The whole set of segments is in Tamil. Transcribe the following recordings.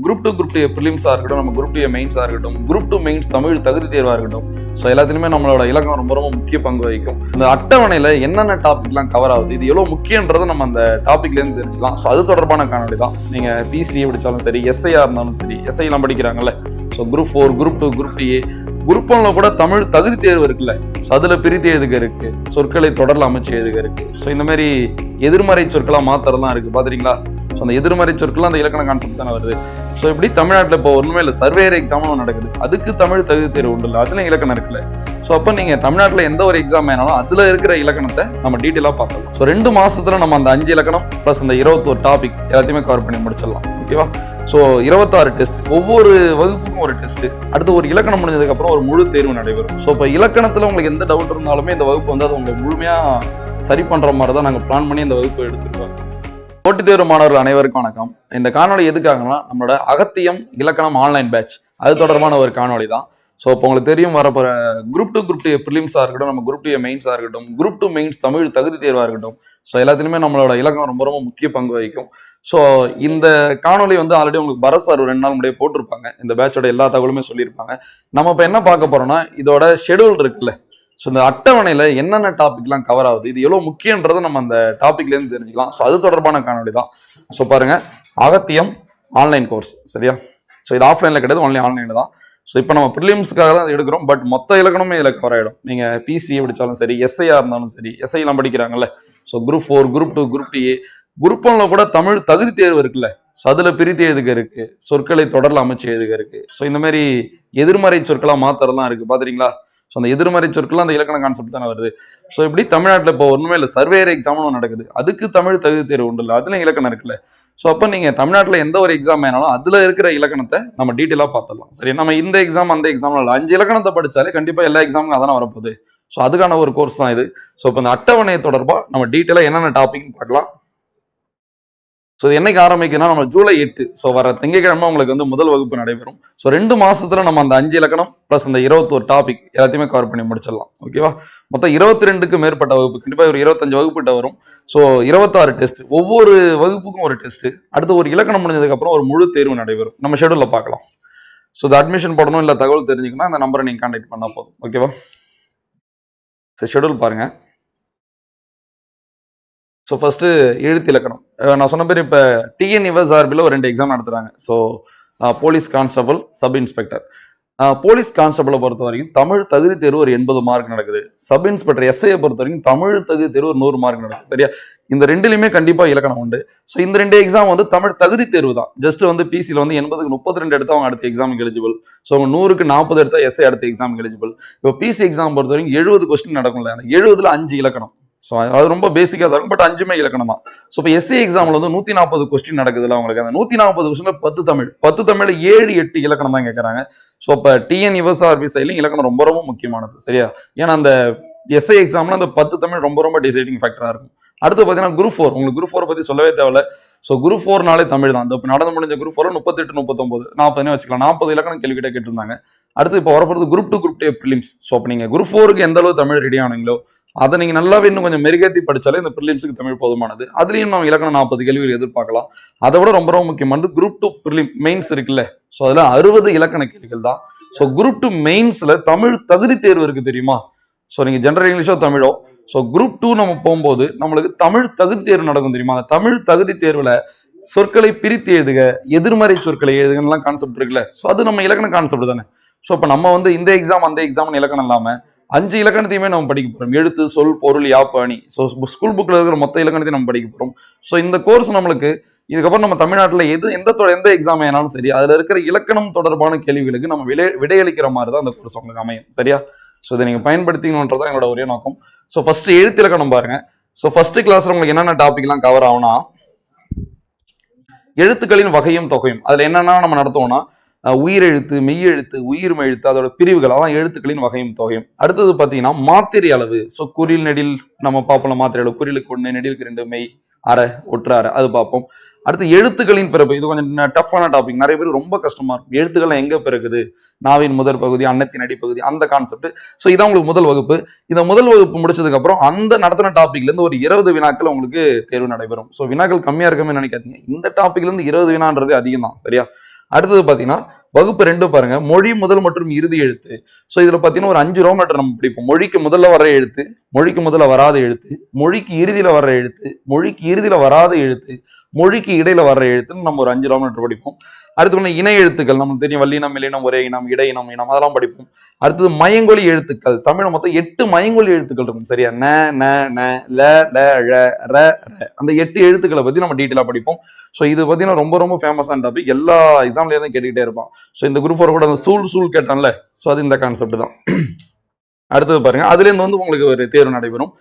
குரூப் டூ ப்ரிலிம்ஸாக இருக்கட்டும், நம்ம குரூப் டூ மெயின்ஸாக இருக்கட்டும், குரூப் டூ மெயின்ஸ் தமிழ் தகுதி தேர்வாக இருக்கட்டும், ஸோ எல்லாத்துலேயுமே நம்மளோட இலக்கம் ரொம்ப ரொம்ப முக்கிய பங்கு வகிக்கும். இந்த அட்டவணையில் என்னென்ன டாபிக்லாம் கவர் ஆகுது, இது எவ்வளோ முக்கியன்றதை நம்ம அந்த டாபிக்லேருந்து தெரிஞ்சுக்கலாம். ஸோ அது தொடர்பான காணொலி தான். நீங்கள் பிசிஏ படித்தாலும் சரி, எஸ்ஐயாக இருந்தாலும் சரி, எஸ்ஐலாம் படிக்கிறாங்கல்ல, so group 4, group 2, group two A, group 1ல கூட தமிழ் தகுதி தேர்வு இருக்குல்ல, ஸோ அதில் பிரித்து எழுதுக இருக்கு, சொற்களை தொடரில் அமைச்சு எழுதுக இருக்கு. ஸோ இந்த மாதிரி எதிர்மறை சொற்களாக மாத்திரலாம் இருக்கு, பார்த்துறீங்களா? ஸோ அந்த எதிர்மறை சொற்கள்லாம் அந்த இலக்கண கான்செப்ட் தானே வருது. ஸோ இப்படி தமிழ்நாட்டில் இப்போ ஒன்றுமே இல்லை, சர்வேயர் எக்ஸாமும் நடக்குது, அதுக்கு தமிழ் தகுதி தேர்வு உண்டு இல்லை, அதுல இலக்கணம் இருக்குல்ல. ஸோ அப்போ நீங்கள் தமிழ்நாட்டில் எந்த ஒரு எக்ஸாம் வேணாலும் அதில் இருக்கிற இலக்கணத்தை நம்ம டீட்டெயிலாக பார்க்கலாம். ஸோ 2 மாசத்துல நம்ம அந்த 5 இலக்கணம் ப்ளஸ் அந்த 21 டாபிக் எல்லாத்தையுமே கவர் பண்ணி முடிச்சிடலாம். ஓகேவா? ஸோ 26 டெஸ்ட், ஒவ்வொரு வகுப்புக்கும் ஒரு டெஸ்ட், அடுத்து ஒரு இலக்கணம் முடிஞ்சதுக்கப்புறம் ஒரு முழு தேர்வு நடைபெறும். ஸோ இப்போ இலக்கணத்தில் உங்களுக்கு எந்த டவுட் இருந்தாலுமே இந்த வகுப்பு வந்து அது உங்களுக்கு முழுமையாக சரி பண்ணுற மாதிரி தான் நாங்கள் பிளான் பண்ணி இந்த வகுப்பு எடுத்துருக்கோம். போட்டித் தேர்வு மாணவர்கள் அனைவருக்கும் வணக்கம். இந்த காணொலி எதுக்காகனா, நம்மளோட அகத்தியம் இலக்கணம் ஆன்லைன் பேட்ச் அது தொடர்பான ஒரு காணொலி தான். ஸோ இப்போ உங்களுக்கு தெரியும், வரப்போகிற குரூப் டூ ப்ரிலிம்ஸாக இருக்கட்டும், நம்ம குரூப் டூ மெயின்ஸாக இருக்கட்டும், குரூப் டூ மெயின்ஸ் தமிழ் தகுதி தேர்வாக இருக்கட்டும், ஸோ எல்லாத்துலேயுமே நம்மளோட இலக்கம் ரொம்ப ரொம்ப முக்கிய பங்கு வகிக்கும். ஸோ இந்த காணொலி வந்து ஆல்ரெடி உங்களுக்கு பரத் சார் 2 நாள் முன்னாடியே போட்டிருப்பாங்க, இந்த பேட்சோட எல்லா தகவலுமே சொல்லியிருப்பாங்க. நம்ம இப்போ என்ன பார்க்க போறோம்னா, இதோட ஷெடியூல் இருக்குல்ல, ஸோ இந்த அட்டவணையில் என்னென்ன டாபிக்லாம் கவர் ஆகுது, இது எவ்வளோ முக்கியன்றதை நம்ம அந்த டாபிக்லேருந்து தெரிஞ்சுக்கலாம். ஸோ அது தொடர்பான காணொலி தான். ஸோ பாருங்க, அகத்தியம் ஆன்லைன் கோர்ஸ், சரியா? ஸோ இது ஆஃப்லைனில் கிடையாது, ஒன்லி ஆன்லைனில் தான். ஸோ இப்போ நம்ம ப்ரிலிம்ஸ்க்காக தான் எடுக்கிறோம், பட் மொத்த இலக்கணமே இதில் கவர் ஆகிடும். நீங்கள் பிசிஏ படித்தாலும் சரி, எஸ்ஐயாக இருந்தாலும் சரி, எஸ்ஐலாம் படிக்கிறாங்கல்ல, so group 4, group 2, group two A, group 1ல கூட தமிழ் தகுதி தேர்வு இருக்குல்ல, ஸோ அதில் பிரித்து எழுதுக இருக்கு, சொற்களை தொடரில் அமைச்சு எழுதுக இருக்கு. ஸோ இந்த மாதிரி எதிர்மறை சொற்களாக மாத்திரலாம் இருக்கு, பார்த்துறீங்களா? ஸோ அந்த எதிர்மறை சொற்கள்லாம் அந்த இலக்கண கான்செப்ட் தானே வருது. ஸோ இப்படி தமிழ்நாட்டில் இப்போ ஒன்றுமே இல்லை, சர்வேயர் எக்ஸாமும் நடக்குது, அதுக்கு தமிழ் தகுதி தேர்வு உண்டு இல்லை, அதுல இலக்கணம் இருக்குல்ல. ஸோ அப்போ நீங்கள் தமிழ்நாட்டில் எந்த ஒரு எக்ஸாம் வேணாலும் அதில் இருக்கிற இலக்கணத்தை நம்ம டீட்டெயிலாக பார்த்துடலாம். சரி, நம்ம இந்த எக்ஸாம் அந்த எக்ஸாம்ல இல்லை, 5 இலக்கணத்தை படித்தாலே கண்டிப்பாக எல்லா எக்ஸாமுக்கும் அதான வரப்போகுது. ஸோ அதுக்கான ஒரு கோர்ஸ் தான் இது. ஸோ இப்போ இந்த அட்டவணை தொடர்பாக நம்ம டீட்டெயிலாக என்னென்ன டாபிக்னு பார்க்கலாம். ஸோ இது என்னைக்கு ஆரம்பிக்குன்னா, நம்ம ஜூலை 8, ஸோ வர திங்கட்கிழமை உங்களுக்கு வந்து முதல் வகுப்பு நடைபெறும். ஸோ 2 மாசத்துல நம்ம அந்த 5 இலக்கணம் ப்ளஸ் அந்த 21 டாபிக் எல்லாத்தையுமே கவர் பண்ணி முடிச்சிடலாம். ஓகேவா? மொத்தம் 22க்கு மேற்பட்ட வகுப்பு, கண்டிப்பாக ஒரு 25 வகுப்புகிட்ட வரும். ஸோ 26 டெஸ்ட், ஒவ்வொரு வகுப்புக்கும் ஒரு டெஸ்ட், அடுத்து ஒரு இலக்கணம் முடிஞ்சதுக்கப்புறம் ஒரு முழு தேர்வு நடைபெறும். நம்ம ஷெடியூலில் பார்க்கலாம். ஸோ இந்த அட்மிஷன் போடணும் இல்லை தகவல் தெரிஞ்சுக்கணும், அந்த நம்பரை நீங்கள் கான்டாக்ட் பண்ணால் போதும். ஓகேவா? சரி, ஷெடியூல் பாருங்க. ஸோ ஃபர்ஸ்ட் எழுத்து இலக்கணம். நான் சொன்ன பேர் இப்போ டிஎன்இவர் சார்பில் ஒரு 2 எக்ஸாம் நடத்துறாங்க. So police constable, sub inspector. Police கான்ஸ்டபிளை பொறுத்த வரைக்கும் தமிழ் தகுதி தேர்வு ஒரு 80 மார்க் நடக்குது. சப் இன்ஸ்பெக்டர் எஸ்ஐயை பொறுத்த வரைக்கும் தமிழ் தகுதி தேர்வு ஒரு 100 மார்க் நடக்குது. சரியா? இந்த 2லயுமே கண்டிப்பாக இலக்கணம் உண்டு. ஸோ இந்த 2 எக்ஸாம் வந்து தமிழ் தகுதி தேர்வு தான். ஜஸ்ட் வந்து பிசியில் வந்து 80க்கு 32 எடுத்தா அவங்க அடுத்த எக்ஸாமுக்கு எலிஜிபிள். ஸோ அவங்க 100க்கு 40 எடுத்தா எஸ்ஐ அடுத்த எக்ஸாமுக்கு எலிஜிபிள். இப்போ பிசி எக்ஸாம் பொறுத்த வரைக்கும் 70 கொஸ்டின் நடக்கும்ல, அந்த 70ல் 5 இலக்கணம். ஸோ அது ரொம்ப பேசிக்காக தான் இருக்கும், பட் 5மே இலக்கணம் தான். ஸோ இப்போ எஸ்சி எக்ஸாமில் வந்து 140 கொஸ்டின் நடக்குதுல்ல உங்களுக்கு, அந்த 140 கொஸ்டின் 10 தமிழ் 7-8 இலக்கணம் தான் கேட்குறாங்க. ஸோ இப்போ டிஎன் யுவர்சார்பி சைட்லையும் இலக்கணம் ரொம்ப ரொம்ப முக்கியமானது. சரியா? ஏன்னா அந்த எஸ்ஐ எக்ஸாம்ல அந்த 10 தமிழ் ரொம்ப ரொம்ப டிசைடிங் ஃபேக்டராக இருக்கும். அடுத்து பார்த்தீங்கன்னா குரூப் 4, உங்களுக்கு குரூப் 4 பற்றி சொல்லவே தேவையில்ல. ஸோ குரூப் 4நாலே தமிழ் தான். இப்போ நடந்து முடிஞ்ச குரூப் 4 38, 39, 40 வச்சுக்கலாம், 40 இலக்கணம் கேள்விக்கிட்ட கேட்டிருந்தாங்க. அடுத்து இப்போ வரப்போகிறது குரூப் 2 ப்ரிலிம்ஸ். ஸோ அப்போ நீங்கள் குரூப் 4க்கு எந்த அளவு தமிழ் ரெடி ஆனீங்களோ அதை நீங்க நல்லாவே இன்னும் கொஞ்சம் மெருகேற்றி படிச்சாலே இந்த ப்ரிலிம்ஸுக்கு தமிழ் போதுமானது. அதுலயும் நம்ம இலக்கணம் 40 கேள்விகள் எதிர்பார்க்கலாம். அதை விட ரொம்ப ரொம்ப முக்கியமானது குரூப் 2 மெயின்ஸ் இருக்குல்ல, ஸோ அதுல 60 இலக்கண கேள்விகள் தான். ஸோ குரூப் 2 மெயின்ஸ்ல தமிழ் தகுதி தேர்வு இருக்கு, தெரியுமா? ஸோ நீங்க ஜெனரல் இங்கிலீஷோ தமிழோ, ஸோ குரூப் 2 நம்ம போகும்போது நம்மளுக்கு தமிழ் தகுதி தேர்வு நடக்கும், தெரியுமா? அந்த தமிழ் தகுதி தேர்வுல சொற்களை பிரித்து எழுதுக, எதிர்மறை சொற்களை எழுதுகலாம் கான்செப்ட் இருக்குல்ல, ஸோ அது நம்ம இலக்கண கான்செப்ட் தானே. ஸோ இப்போ நம்ம வந்து இந்த எக்ஸாம் அந்த எக்ஸாம் இலக்கணம் இல்லாம 5 இலக்கணத்தையுமே நம்ம படிக்க போறோம். எழுத்து, சொல், பொருள், யாப்பு, அணி. ஸோ ஸ்கூல் புக்ல இருக்கிற மொத்த இலக்கணத்தையும் நம்ம படிக்க போறோம். ஸோ இந்த கோர்ஸ் நம்மளுக்கு இதுக்கப்புறம் நம்ம தமிழ்நாட்டில் எந்த எக்ஸாம் ஆனாலும் சரி, அதுல இருக்கிற இலக்கணம் தொடர்பான கேள்விகளுக்கு நம்ம விடையளிக்கிற மாதிரி தான் அந்த கோர்ஸ் உங்களுக்கு அமையும். சரியா? ஸோ இதை நீங்க பயன்படுத்திக்கணுன்றதான் எங்களோட ஒரே நோக்கம். ஸோ ஃபர்ஸ்ட் எழுத்து இலக்கணம் பாருங்க. ஸோ ஃபர்ஸ்ட் கிளாஸ்ல உங்களுக்கு என்னென்ன டாபிக்லாம் கவர் ஆகும்னா, எழுத்துக்களின் வகையும் தொகையும். அதுல என்னென்ன நம்ம நடத்துவோம்னா, உயிரெழுத்து, மெய்யெழுத்து, உயிர்மை எழுத்து, அதோட பிரிவுகள், அதான் எழுத்துக்களின் வகையும் தொகையும். அடுத்தது பார்த்தீங்கன்னா மாத்திரை அளவு. ஸோ குறில் நெடில் நம்ம பார்ப்போம், மாத்திரை அளவு, குறிலுக்கு 1, நெடிலுக்கு 2, மெய் அரை, ஒற்று அரை, அது பார்ப்போம். அடுத்து எழுத்துக்களின் பிறப்பு. இது கொஞ்சம் டஃப்பான டாபிக், நிறைய பேர் ரொம்ப கஷ்டமா இருக்கும். எழுத்துக்கள் எங்க பிறகுது, நாவின் முதற் பகுதி, அன்னத்தின் அடிப்பகுதி, அந்த கான்செப்ட். ஸோ இதான் உங்களுக்கு முதல் வகுப்பு. இந்த முதல் வகுப்பு முடிச்சதுக்கு அப்புறம் அந்த நடத்தின டாபிக்ல இருந்து ஒரு 20 வினாக்கள் உங்களுக்கு தேர்வு நடைபெறும். ஸோ வினாக்கள் கம்மியா இருக்கமே நினைக்காதீங்க, இந்த டாபிக்ல இருந்து 20 வினான்றது அதிகம் தான். சரியா? அடுத்தது பாத்தீங்கன்னா வகுப்பு 2 பாருங்க, மொழி முதல் மற்றும் இறுதி எழுத்து. ஸோ இதுல பாத்தீங்கன்னா ஒரு 5 ரோம் லெட்டர் நம்ம படிப்போம். மொழிக்கு முதல்ல வர்ற எழுத்து, மொழிக்கு முதல்ல வராத எழுத்து, மொழிக்கு இறுதியில வர்ற எழுத்து, மொழிக்கு இறுதியில வராத எழுத்து, மொழிக்கு இடையில வர்ற எழுத்துன்னு நம்ம ஒரு 5 ரோம் லெட்டர் படிப்போம். அடுத்து இணை எழுத்துக்கள் நமக்கு தெரியும், வல்லினம், மெல்லினம், ஒரே இனம், இடை இனம், இனம், அதெல்லாம் படிப்போம். அடுத்தது மயங்கொலி எழுத்துக்கள். தமிழ் மொத்தம் 8 மயங்கொலி எழுத்துக்கள் இருக்கும், சரியா? ந, ந, ந, ல, ல, ழ, ர, ர. அந்த 8 எழுத்துக்களை பத்தி நம்ம டீட்டெயிலா படிப்போம். ஸோ இது பார்த்தீங்கன்னா ரொம்ப ரொம்ப ஃபேமஸான டாபிக், எல்லா எக்ஸாம்லயும் தான் கேட்டுக்கிட்டே இருப்பான். ஸோ இந்த குரூப் 4 கூட அந்த சூல் கேட்டான்ல, ஸோ அது இந்த கான்செப்ட் தான். அடுத்தது பாருங்க, அதுல இருந்து வந்து உங்களுக்கு ஒரு தேர்வு நடைபெறும்.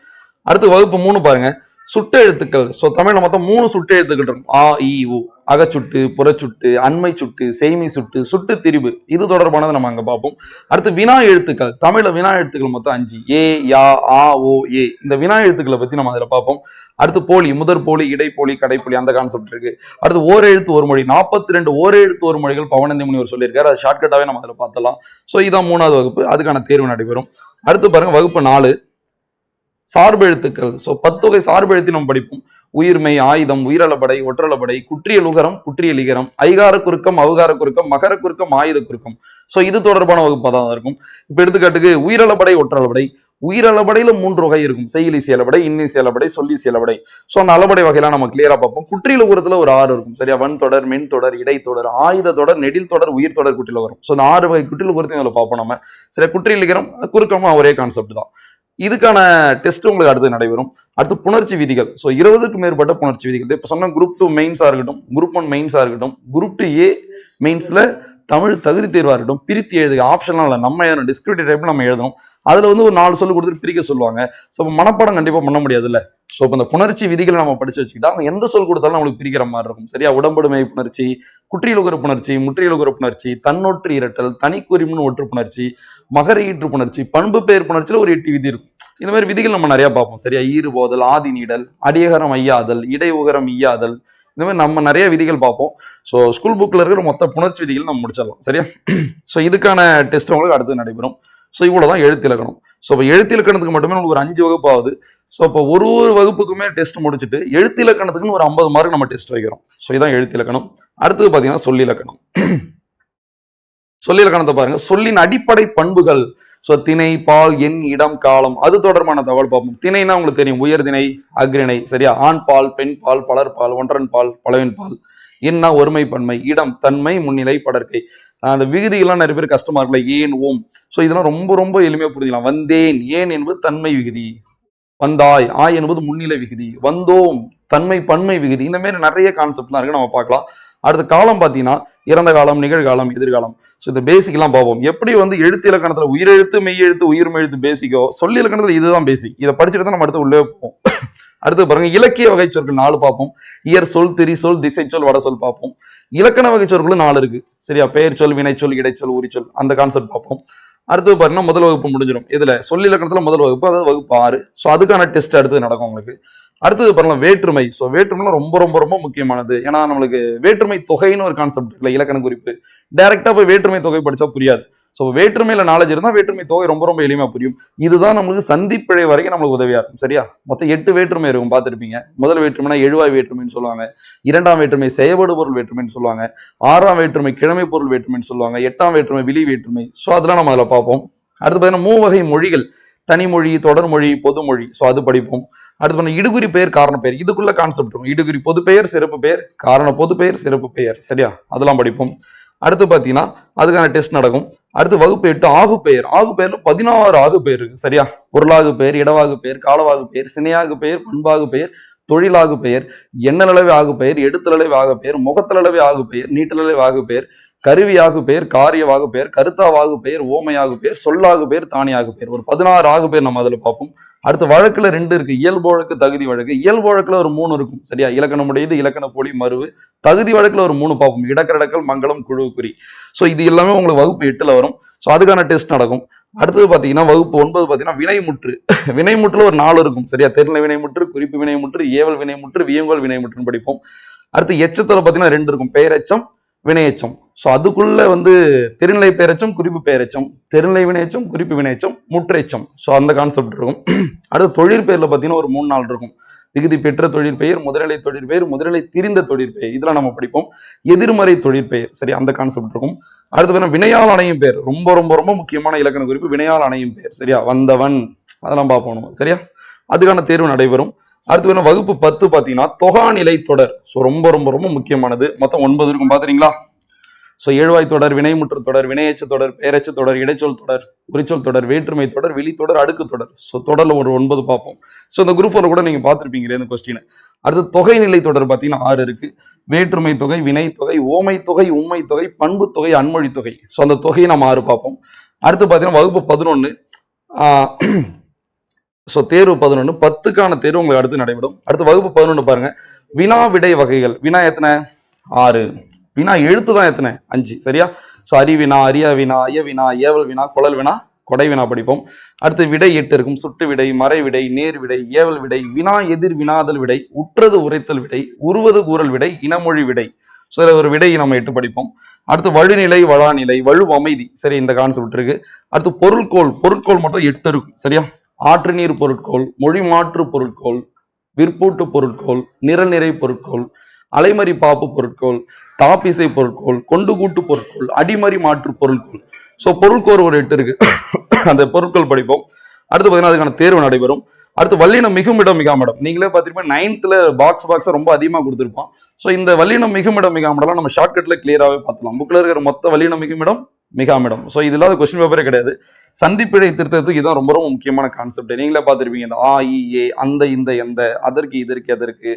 அடுத்து வகுப்பு 3 பாருங்க, சுட்டு எழுத்துக்கள். ஸோ தமிழ்ல மொத்தம் 3 சுட்டு எழுத்துக்கள் இருக்கும். ஆ, இ, உ. அகச்சுட்டு, புறச்சுட்டு, அண்மை சுட்டு, செய்மை சுட்டு, சுட்டு திரிபு, இது தொடர்பானது நம்ம அங்க பார்ப்போம். அடுத்து வினா எழுத்துக்கள். தமிழ்ல வினா எழுத்துக்கள் மொத்தம் 5. ஏ, யா, ஆ, ஓ, ஏ. இந்த வினா எழுத்துக்களை பத்தி நம்ம அதுல பார்ப்போம். அடுத்து போலி, முதற் போலி, இடைப்போலி, கடைப்போலி, அந்த கான்செப்ட் இருக்கு. அடுத்து ஓர் எழுத்து ஒரு மொழி. 42 ஓர் எழுத்து ஒரு மொழிகள் பவனந்தி முனிவர் சொல்லியிருக்காரு. அது ஷார்ட்கட்டாவே நம்ம அதுல பார்த்தலாம். ஸோ இதான் 3வது வகுப்பு, அதுக்கான தேர்வு நடைபெறும். அடுத்து பாருங்க வகுப்பு 4, சார்பு எழுத்துக்கள். ஸோ 10 வகை சார்பு எழுத்து நம்ம படிப்போம். உயிர்மை, ஆயுதம், உயிரளபடை, ஒற்றளபடை, குற்றியல் உகரம், குற்றியல் இகரம், ஐகார குறுக்கம், அவகார குறுக்கம், மகர குறுக்கம், ஆயுத குறுக்கம். ஸோ இது தொடர்பான வகுப்பாக தான் இருக்கும். இப்போ எடுத்துக்காட்டுக்கு உயிரளபடை, ஒற்றளபடை. உயிரளபடையில 3 வகை இருக்கும். செய்யுள் இசை அளபடை, இன்னிசை அளபடை, சொல்லிசை அளபடை. ஸோ அந்த அளபடை வகையெல்லாம் நம்ம கிளியரா பார்ப்போம். குற்றியல் உகரத்துல ஒரு 6 இருக்கும், சரியா? வன் தொடர், மென் தொடர், இடை தொடர், ஆயுத தொடர், நெடில் தொடர், உயிர் தொடர் குற்றியல் வரும். ஸோ அந்த 6 வகை குற்றியல் உகரத்தையும் அதில் பார்ப்போம் நம்ம. சரியா? குற்றியல் இகரம், குறுக்கமும் ஒரே கான்செப்ட் தான். இதுக்கான டெஸ்ட் உங்களுக்கு அடுத்து நடைபெறும். அடுத்து புணர்ச்சி விதிகள். ஸோ 20க்கும் மேற்பட்ட புணர்ச்சி விதிகள். இப்போ சொன்ன குரூப் 2 மெயின்ஸா இருக்கட்டும், குரூப் 1 மெயின்ஸா இருக்கட்டும், குரூப் 2A மெயின்ஸ்ல தமிழ் தகுதி தேர்வா இருக்கட்டும், பிரித்து எழுதுக. ஆப்ஷன்லாம் இல்லை, நம்ம எழுதணும். டிஸ்கிரிப்டிவ் டைப்ல நம்ம எழுதணும். அதுல வந்து ஒரு 4 சொல்லு கொடுத்துட்டு பிரிக்க சொல்லுவாங்க. ஸோ மனப்பாடம் கண்டிப்பா பண்ண முடியாது இல்ல. ஸோ இப்போ இந்த புணர்ச்சி விதிகளை நம்ம படிச்சு வச்சுக்கிட்டா அவங்க எந்த சொல் கொடுத்தாலும் நம்மளுக்கு பிரிக்கிற மாதிரி இருக்கும், சரியா? உடம்படுமை புணர்ச்சி, குற்றியலுகர புணர்ச்சி, முற்றியலுகர புணர்ச்சி, தன்னொற்று இரட்டல், தனிக்குறிமுன் ஒற்று புணர்ச்சி, மகர ஈற்று புணர்ச்சி, பண்பு பெயர் புணர்ச்சியில ஒரு 8 விதி இருக்கும். இந்த மாதிரி விதிகள் நம்ம நிறைய பார்ப்போம், சரியா? ஈறு போதல், ஆதி நீடல், அடியகரம் ஐயாதல், இடை உகரம் ஈயாதல், இந்த மாதிரி நம்ம நிறைய விதிகள் பார்ப்போம். ஸோ ஸ்கூல் புக்ல இருக்கிற மொத்த புணர்ச்சி விதிகள் நம்ம முடிச்சிடலாம், சரியா? ஸோ இதுக்கான டெஸ்ட் உங்களுக்கு அடுத்து நடைபெறும். ஸோ இவ்வளவுதான் எழுத்து இலக்கணம். ஸோ இப்போ எழுத்து இலக்கணத்துக்கு மட்டுமே உங்களுக்கு ஒரு 5 வகுப்பு ஆகுது. ஸோ இப்போ ஒரு வகுப்புக்குமே டெஸ்ட் முடிச்சுட்டு எழுத்து இலக்கணத்துக்குன்னு ஒரு 50 மார்க் நம்ம டெஸ்ட் வைக்கிறோம். ஸோ இதான் எழுத்து இலக்கணம். அடுத்தது பார்த்தீங்கன்னா சொல்லி இலக்கணம். சொல்லி இலக்கணத்தை பாருங்க. சொல்லின் அடிப்படை பண்புகள். ஸோ திணை, பால், எண், இடம், காலம், அது தொடர்பான தகவல் பார்ப்போம். திணைனா உங்களுக்கு தெரியும், உயர்திணை, அக்ரிணை, சரியா? ஆண் பால், பெண் பால், பலர் பால், ஒன்றன் பால், பலவின் பால். எண்ணா ஒருமை பன்மை, இடம் தன்மை, முன்னிலை, படற்கை. அந்த விகுதிகள்லாம் நிறைய பேர் கஷ்டமா இருக்குல்ல, ஏன், ஓம். ஸோ இதெல்லாம் ரொம்ப ரொம்ப எளிமையா புரிஞ்சுக்கலாம். வந்தேன், ஏன் என்பது தன்மை விகுதி. வந்தாய், ஆய் என்பது முன்னிலை விகுதி. வந்தோம், தன்மை பன்மை விகுதி. இந்த மாதிரி நிறைய கான்செப்ட்லாம் இருக்கு, நம்ம பார்க்கலாம். அடுத்த காலம் பார்த்தீங்கன்னா இறந்த காலம், நிகழ்காலம், எதிர்காலம். ஸோ இந்த பேசிக் எல்லாம் பார்ப்போம். எப்படி வந்து எழுத்து இலக்கணத்துல உயிரெழுத்து, மெய்யெழுத்து, உயிர்மெழுத்து பேசிக்கோ, சொல்லி இலக்கணத்துல இதுதான் பேசிக். இதை படிச்சுட்டு தான் நம்ம அடுத்து உள்ளே போவோம். அடுத்து பாருங்க, இலக்கிய வகை சொற்கள் 4 பார்ப்போம். இயற் சொல், திரி சொல், திசை சொல், வட சொல் பார்ப்போம். இலக்கண வகை சொற்களும் 4 இருக்கு, சரியா? பெயர் சொல், வினை சொல், இடைச்சொல், உரிச்சொல், அந்த கான்செப்ட் பார்ப்போம். அடுத்து பாருங்கன்னா முதல் வகுப்பு முடிஞ்சிடும். இதுல சொல்லி இலக்கணத்துல முதல் வகுப்பு, அதாவது வகுப்பு 6. ஸோ அதுக்கான டெஸ்ட் அடுத்து நடக்கும் உங்களுக்கு. அடுத்தது பாருங்க வேற்றுமை. ஸோ வேற்றுமை ரொம்ப ரொம்ப ரொம்ப முக்கியமானது. ஏன்னா நம்மளுக்கு வேற்றுமை தொகைன்னு ஒரு கான்செப்ட் இருக்குல்ல, இலக்கண குறிப்பு. டைரக்டா போய் வேற்றுமை தொகை படிச்சா புரியாது. ஸோ வேற்றுமையில நாலேஜ் இருந்தா வேற்றுமை தொகை ரொம்ப ரொம்ப எளிமையா புரியும். இதுதான் நம்மளுக்கு சந்திப்பிழை வரைக்கும் நம்மளுக்கு உதவியா இருக்கும், சரியா? மொத்தம் 8 வேற்றுமை இருக்கும், பார்த்துருப்பீங்க. முதல் வேற்றுமைனா எழுவாய் வேற்றுமைன்னு சொல்லுவாங்க. 2ஆம் வேற்றுமை செயல்படு பொருள் வேற்றுமைன்னு சொல்லுவாங்க. 6ஆம் வேற்றுமை கிழமை பொருள் வேற்றுமைன்னு சொல்லுவாங்க. 8ஆம் வேற்றுமை விழி வேற்றுமை. ஸோ அதெல்லாம் நம்ம அதில் பார்ப்போம். அடுத்து பார்த்தீங்கன்னா 3 வகை மொழிகள். தனிமொழி, தொடர்மொழி, பொதுமொழி. ஸோ அது படிப்போம். அடுத்து பண்ண இடுகுறி பெயர், காரண பெயர். இதுக்குள்ள கான்செப்ட் இருக்கும். இடுகுறி பொது பெயர், சிறப்பு பெயர், காரண பொது பெயர், சிறப்பு பெயர், சரியா? அதெல்லாம் படிப்போம். அடுத்து பாத்தீங்கன்னா அதுக்கான டெஸ்ட் நடக்கும். அடுத்து வகுப்பு 8 ஆகு பெயர். ஆகு பெயர்ல 16 ஆகு பெயர் இருக்கு, சரியா? பொருளாகு பெயர், இடவாகு பெயர், காலவாகு பெயர், சினையாகு பெயர், பண்பாகு பெயர், தொழிலாகு பெயர், எண்ணளவு ஆகு பெயர், எடுத்தளவு ஆகு பெயர், முகத்தளவு ஆகு பெயர், நீட்டளவு ஆகு பெயர், கருவியாகு பெயர், காரியவாகு பெயர், கருத்தாவாகு பெயர், ஓமையாகு பெயர், சொல்லாகு பெயர், தானியாகு பெயர். ஒரு 16 ஆகு பெயர் நம்ம அதில் பார்ப்போம். அடுத்து வழக்குல 2 இருக்கு. இயல்பு வழக்கு, தகுதி வழக்கு. இயல்பு வழக்குல ஒரு 3 இருக்கும், சரியா? இலக்கணமுடையது, இலக்கண போலி, மருவு. தகுதி வழக்குல ஒரு 3 பார்ப்போம். இடக்கரடக்கல், மங்களம், குழு, குறி. ஸோ இது எல்லாமே உங்களுக்கு வகுப்பு 8ல வரும். ஸோ அதுக்கான டெஸ்ட் நடக்கும். அடுத்தது பாத்தீங்கன்னா வகுப்பு 9 பாத்தீங்கன்னா வினைமுற்று. வினைமுற்றுல ஒரு 4 இருக்கும், சரியா? தெருநிலை வினைமுற்று, குறிப்பு வினைமுற்று, ஏவல் வினைமுற்று, வியங்கோல் வினைமுற்றுன்னு படிப்போம். அடுத்து எச்சத்துல பாத்தீங்கன்னா 2 இருக்கும். பெயரெச்சம், வினையச்சம். ஸோ அதுக்குள்ள வந்து தெருநிலை பெயரெச்சம், குறிப்பு பெயரெச்சம், தெருநிலை வினையச்சம், குறிப்பு வினையச்சம், முற்றெச்சம். ஸோ அந்த கான்செப்ட் இருக்கும். அடுத்து தொழிற்பெயர்ல பார்த்தீங்கன்னா ஒரு 3-4 இருக்கும். விகுதி பெற்ற தொழிற்பெயர், முதுநிலை தொழிற்பெயர், முதுநிலை திரிந்த தொழிற்பெயர், இதெல்லாம் நம்ம படிப்போம். எதிர்மறை தொழிற்பெயர், சரி, அந்த கான்செப்ட் இருக்கும். அடுத்து வினையால் அணையும் பெயர், ரொம்ப ரொம்ப ரொம்ப முக்கியமான இலக்கண குறிப்பு, வினையால் அணையும் பெயர், சரியா, வந்தவன், அதெல்லாம் பார்ப்போம், சரியா, அதுக்கான தேர்வு நடைபெறும். அடுத்து வகுப்பு 10 பாத்தீங்கன்னா தொகாநிலை தொடர். ஸோ ரொம்ப ரொம்ப ரொம்ப முக்கியமானது. மொத்தம் 9 இருக்கும், பாத்துறீங்களா? ஸோ எழுவாய் தொடர், வினைமுற்று தொடர், வினையச்சு தொடர், பெயரச்சு தொடர், இடைச்சொல் தொடர், உரிச்சொல் தொடர், வேற்றுமை தொடர், வெளித்தொடர், அடுக்கு தொடர். ஸோ தொடர்ல ஒரு 9 பார்ப்போம். ஸோ இந்த குரூப் 1 கூட நீங்க பார்த்துருப்பீங்களே இந்த கொஸ்டின். அடுத்து தொகைநிலை தொடர் பாத்தீங்கன்னா 6 இருக்கு. வேற்றுமை தொகை, வினை தொகை, ஓமை தொகை, உண்மை தொகை, பண்பு தொகை, அன்மொழி தொகை. ஸோ அந்த தொகையை நம்ம 6 பார்ப்போம். அடுத்து பாத்தீங்கன்னா வகுப்பு 11. ஸோ தேர்வு 11, 10க்கான தேர்வு உங்களுக்கு அடுத்து நடைபெறும். அடுத்து வகுப்பு 11 பாருங்க, வினா விடை வகைகள். வினா எத்தனை? 6. வினா எழுத்து தான் எத்தனை? 5, சரியா? ஸோ அறிவினா, அரிய வினா, ஐய வினா, ஏவல் வினா, குழல் வினா, கொடை வினா படிப்போம். அடுத்து விடை 8 இருக்கும். சுட்டு விடை, மறை விடை, நேர் விடை, ஏவல் விடை, வினா எதிர் வினாதல் விடை, உற்றது உரைத்தல் விடை, உருவது கூறல் விடை, இனமொழி விடை. ஸோ ஒரு விடையை நம்ம 8 படிப்போம். அடுத்து வழுநிலை, வளாநிலை, வலு அமைதி, சரி, இந்த கான்செப்ட் இருக்கு. அடுத்து பொருட்கோள். பொருட்கோள் மட்டும் 8 இருக்கும், சரியா? ஆற்று நீர் பொருட்கோள், மொழி மாற்று பொருட்கோள், விற்பூட்டு பொருட்கோள், நிறநிறை பொருட்கோள், அலைமறி பாப்பு பொருட்கோள், தாப்பிசை பொருட்கோள், கொண்டு கூட்டு பொருட்கோள், அடிமறி மாற்று பொருட்கோள். ஸோ பொருட்கோள் ஒரு 8 இருக்கு. அந்த பொருட்கள் படிப்போம். அடுத்து பார்த்தீங்கன்னா அதுக்கான தேர்வு நடைபெறும். அடுத்து வல்லினம் மிகுமிடம் மிகாமிடம். நீங்களே பார்த்துருப்பீங்க 9th பாக்ஸ் ரொம்ப அதிகமாக கொடுத்துருப்போம். ஸோ இந்த வல்லினம் மிகுமிடம் மிகாமிடம்லாம் நம்ம ஷார்ட்கட்ல கிளியராகவே பார்த்துலாம். புக்கில் இருக்கிற மொத்த வல்லினம் மிகுமிடம் மிகாமிடம். ஸோ இது இல்லாத கொஸ்டின் பேப்பரே கிடையாது. சந்திப்பிழை திருத்தத்துக்கு இதுதான் ரொம்ப ரொம்ப முக்கியமான கான்செப்ட். நீங்களே பார்த்துருப்பீங்க, இந்த ஆ, இ, ஏ, அந்த, இந்த, எந்த, அதற்கு, இதற்கு, எதற்கு,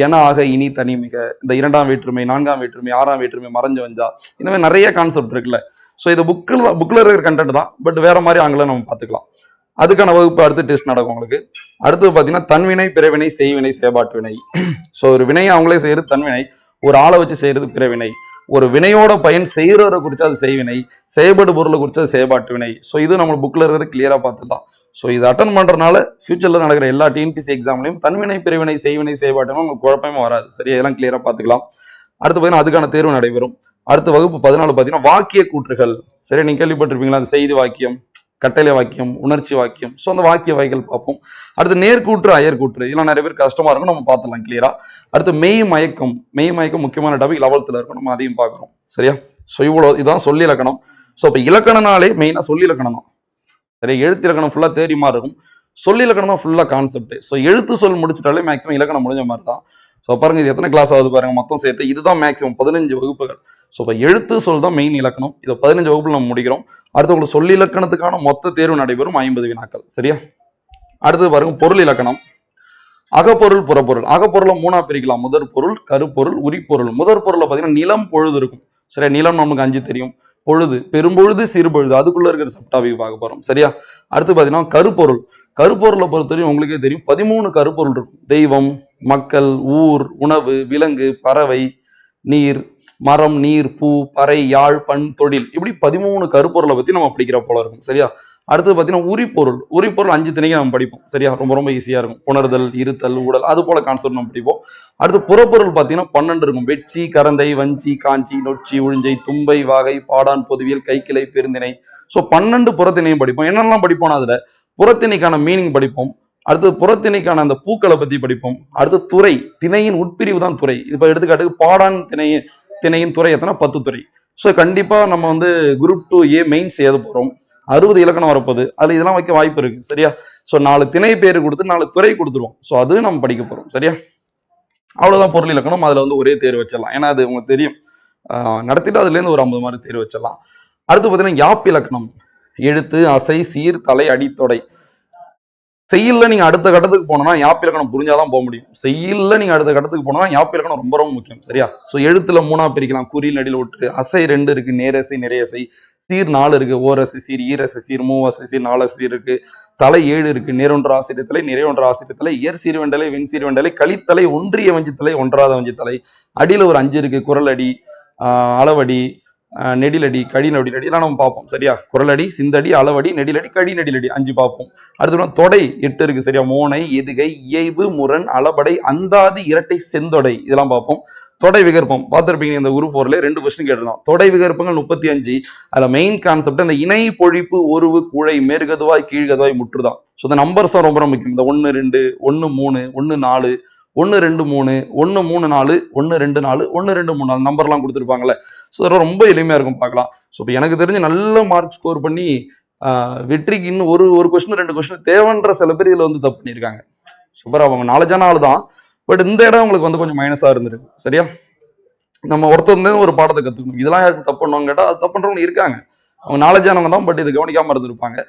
என, ஆக, இனி, தனி, மிக, இந்த 2ஆம் வேற்றுமை, 4ஆம் வேற்றுமை, 6ஆம் வேற்றுமை, மறைஞ்சு வந்தா, இந்த மாதிரி நிறைய கான்செப்ட் இருக்குல்ல. ஸோ இது புக்கில் இருக்கிற கண்டென்ட் தான், பட் வேற மாதிரி ஆங்கிலம் நம்ம பார்த்துக்கலாம். அதுக்கான வகுப்பு அடுத்து டெஸ்ட் நடக்கும் உங்களுக்கு. அடுத்து பார்த்தீங்கன்னா தன்வினை, பிறவினை, செய்வினை, செயற்பாட்டு வினை. ஸோ ஒரு வினையை அவங்களே செய்யறது தன்வினை, ஒரு ஆளை வச்சு செய்யறது பிறவினை. ஒரு வினையோட பயன் செய்யறவரை குறிச்சு அது செய்வினை, செயல்பாடு பொருளை குறிச்சு அது செயற்பாட்டு வினை. ஸோ இது நம்ம புக்ல இருக்கிறது கிளியரா பார்த்துக்கலாம். ஸோ இது அட்டன் பண்றதுனால ஃபியூச்சர்ல நடக்கிற எல்லா டிஎன்பிசி எக்ஸாம்லையும் தன்வினை, பிறவினை, செய்வினை, செயற்பாட்டு உங்களுக்கு குழப்பமே வராது, சரியா? இதெல்லாம் கிளியரா பார்த்துக்கலாம். அடுத்து பார்த்தீங்கன்னா அதுக்கான தேர்வு நடைபெறும். அடுத்த வகுப்பு 14 பார்த்தீங்கன்னா வாக்கிய கூற்றுகள். சரி, நீங்க கேள்விப்பட்டிருப்பீங்களா? அந்த செய்தி வாக்கியம், கட்டளை வாக்கியம், உணர்ச்சி வாக்கியம். ஸோ அந்த வாக்கிய வகைகள் பார்ப்போம். அடுத்து நேர்கூற்று, அயற்கூற்று, இதெல்லாம் நிறைய பேர் கஷ்டமா இருக்கும், நம்ம பார்த்துலாம் கிளியரா. அடுத்து மெய் மயக்கம். மெய் மயக்கம் முக்கியமான டாபிக், 11th இருக்கும், நம்ம அதையும் பார்க்குறோம், சரியா? ஸோ இவ்வளோ இதான் சொல்லி இலக்கணம். ஸோ இப்போ இலக்கணனாலே மெயினாக சொல்லி இலக்கணம் தான், சரி. எழுத்து இலக்கணம் ஃபுல்லாக தேரி மாதிரி இருக்கும், சொல்லி இலக்கணம் தான் ஃபுல்லாக கான்செப்ட். ஸோ எழுத்து சொல் முடிச்சிட்டாலே மேக்ஸிமம் இலக்கணம் முடிஞ்ச மாதிரி தான். ஸோ பாருங்க, இது எத்தனை கிளாஸ் ஆகுது பாருங்க, மொத்தம் சேர்த்து இதுதான் மேக்ஸிமம் 15 வகுப்புகள். ஸோ இப்போ எழுத்து சொல் தான் மெயின் இலக்கணம். இதை 15 வகுப்புல நம்ம முடிக்கிறோம். அடுத்து உங்களுக்கு சொல்லி இலக்கணத்துக்கான மொத்த தேர்வு நடைபெறும் 50 வினாக்கள், சரியா? அடுத்து பாருங்க பொருள் இலக்கணம். அகப்பொருள், புறப்பொருள். அகப்பொருளை 3ஆ பிரிக்கலாம், முதற் பொருள், கருப்பொருள், உரிப்பொருள். முதற் பொருளை பார்த்தீங்கன்னா நிலம், பொழுது இருக்கும், சரியா? நிலம் நமக்கு 5 தெரியும். பொழுது, பெரும்பொழுது, சிறுபொழுது, அதுக்குள்ள இருக்கிற சப்டாபிக் பார்க்க போறோம், சரியா? அடுத்து பார்த்தீங்கன்னா கருப்பொருள். கருப்பொருளை பொறுத்தவரையும் உங்களுக்கே தெரியும் 13 கருப்பொருள் இருக்கும். தெய்வம், மக்கள், ஊர், உணவு, விலங்கு, பறவை, நீர், மரம், நீர், பூ, பறை, யாழ், பண், தொழில், இப்படி 13 கருப்பொருளை பத்தி நம்ம படிக்கிற போல இருக்கும், சரியா? அடுத்து பார்த்தீங்கன்னா உரிப்பொருள். உரிப்பொருள் 5 திணைக்கு நம்ம படிப்போம், சரியா? ரொம்ப ரொம்ப ஈஸியா இருக்கும். புணர்தல், இருத்தல், ஊடல், அது போல கான்செப்ட் நம்ம படிப்போம். அடுத்து புறப்பொருள் பார்த்தீங்கன்னா 12 இருக்கும். வெட்சி, கரந்தை, வஞ்சி, காஞ்சி, நொச்சி, உழிஞ்சை, தும்பை, வாகை, பாடான், பொதுவியல், கைக்கிளை, பெருந்திணை. ஸோ 12 புறத்திணையும் படிப்போம். என்னெல்லாம் படிப்போம் அதுல? புறத்திணைக்கான மீனிங் படிப்போம். அடுத்து புறத்திணைக்கான அந்த பூக்களை பத்தி படிப்போம். அடுத்து துறை, திணையின் உட்பிரிவு தான் துறை. இப்ப எடுத்துக்காட்டுக்கு பாடான் திணையின் துறை எத்தனை? 10 துறை. ஸோ கண்டிப்பா நம்ம குரூப் 2A மெயின்ஸ் எழுத போறோம். 60 இலக்கணம் வரப்போகுது, அதுல இதெல்லாம் வைக்க வாய்ப்பு இருக்கு, சரியா? ஸோ 4 திணை பேர் கொடுத்து 4 துறை கொடுத்துருவோம். ஸோ அது நம்ம படிக்க போறோம், சரியா? அவ்வளவுதான் பொருள் இலக்கணம். அதுல ஒரே தேர்வு வச்சிடலாம், ஏன்னா அது உங்களுக்கு தெரியும். நடத்திட்டு அதுல இருந்து ஒரு 50 மாதிரி தேர்வு வச்சிடலாம். அடுத்து பார்த்தீங்கன்னா யாப் இலக்கணம். எழுத்து, அசை, சீர், தலை, அடித்தொடை. செய்யல நீங்க அடுத்த கட்டத்துக்கு போனோம்னா யாப் இலக்கணம் புரிஞ்சாதான் போக முடியும். செய்யல நீங்க அடுத்த கட்டத்துக்கு போனோம்னா யாப் இலக்கணம் ரொம்ப ரொம்ப முக்கியம், சரியா? ஸோ எழுத்துல 3ஆ பிரிக்கலாம், குறில், நடில், ஒற்று. அசை 2 இருக்கு, நேரசை, நிறையசை. சீர் 4 இருக்கு, ஓரசை சீர், ஈரசை சீர், மூவசை சீர், 4 சீர் இருக்கு. தலை 7 இருக்கு, நேரொன்று ஆசிரியத்தலை, நிறையொன்று ஆசிரியத்தலை, இயற் சீர் வெண்டலை, வெண் சீர் வெண்டலை, கலித்தலை, ஒன்றிய வஞ்சித்தலை, ஒன்றாத வஞ்சித்தலை. அடியில ஒரு 5 இருக்கு, குரல் அடி, அளவடி, நெடிலடி, கடி நெடிலடி இதெல்லாம் நம்ம பார்ப்போம் சரியா. குரலடி, சிந்தடி, அளவடி, நெடிலடி, கடி நெடிலடி 5 பார்ப்போம். அடுத்து தொடை 8 இருக்கு சரியா. மோனை, எதுகை, இயைபு, முரண், அளபடை, அந்தாதி, இரட்டை, செந்தொடை இதெல்லாம் பார்ப்போம். தொடை விகற்பம் பார்த்துருப்பீங்க, இந்த குரூப் 4ல 2 கொஸ்டின் கேட்டிருந்தோம். தொடை விகற்பங்கள் 35. அதுல மெயின் கான்செப்ட் அந்த இணை பொழிப்பு, ஒருவு, குழை, மேற்கதுவாய், கீழ்கதுவாய், முற்றுதான். ஸோ இந்த நம்பர்ஸ் ரொம்ப முக்கியம். இந்த 1 2 1 3 1 4 1 2 3 1 3 4 1 2 4 1 2 3 4 நம்பர்லாம் கொடுத்துருப்பாங்கல்ல. ஸோ அதெல்லாம் ரொம்ப எளிமையா இருக்கும் பார்க்கலாம். ஸோ இப்போ எனக்கு தெரிஞ்சு நல்ல மார்க் ஸ்கோர் பண்ணி வெற்றிக்கு இன்னும் ஒரு கொஸ்டின் 2 கொஸ்டின் தேவைன்ற சில பேர் இதுல வந்து தப்பு பண்ணியிருக்காங்க. சூப்பரா, அவங்க நாலேஜான ஆள் தான். பட் இந்த இடம் உங்களுக்கு வந்து கொஞ்சம் மைனஸா இருந்திருக்கு சரியா. நம்ம ஒருத்தர் ஒரு பாடத்தை கத்துக்கணும். இதெல்லாம் யாருக்கு தப்பு பண்ணுவாங்க கேட்டா அது தப்பு பண்றவங்க இருக்காங்க. அவங்க நாலேஜானவங்க தான், பட் இது கவனிக்காம இருந்திருப்பாங்க.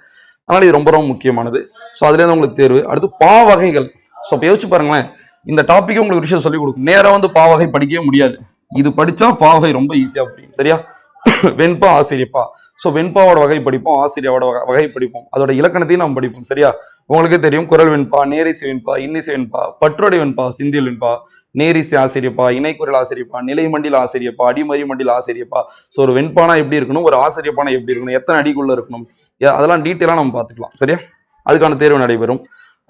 அதனால இது ரொம்ப முக்கியமானது. ஸோ அதுல இருந்து உங்களுக்கு தேர்வு. அடுத்து பா வகைகள். ஸோ இப்போ யோசிச்சு பாருங்களேன், இந்த டாபிக் உங்களுக்கு ஒரு விஷயம் சொல்லிக் கொடுக்கும். நேரா வந்து பாவகை படிக்கவே முடியாது. இது படிச்சா பாவகை ரொம்ப ஈஸியா புரியும் சரியா. வெண்பா, ஆசிரியப்பா. ஸோ வெண்பாவோட வகை படிப்போம், ஆசிரியாவோட வகை படிப்போம், அதோட இலக்கணத்தையும் நம்ம படிப்போம் சரியா. உங்களுக்கே தெரியும், குரல் வெண்பா, நேரிசை வெண்பா, இன்னிசை வெண்பா, பற்றொடை வெண்பா, சிந்தியல் வெண்பா, நேரிசை ஆசிரியப்பா, இணைக்குரல் ஆசிரியப்பா, நிலை மண்டில ஆசிரியப்பா, அடிமறி மண்டில ஆசிரியப்பா. ஸோ ஒரு வெண்பானா எப்படி இருக்கணும், ஒரு ஆசிரியப்பானா எப்படி இருக்கணும், எத்தனை அடிக்குள்ள இருக்கணும், அதெல்லாம் டீட்டெயிலா நம்ம பார்த்துக்கலாம் சரியா. அதுக்கான தேர்வு நடைபெறும்.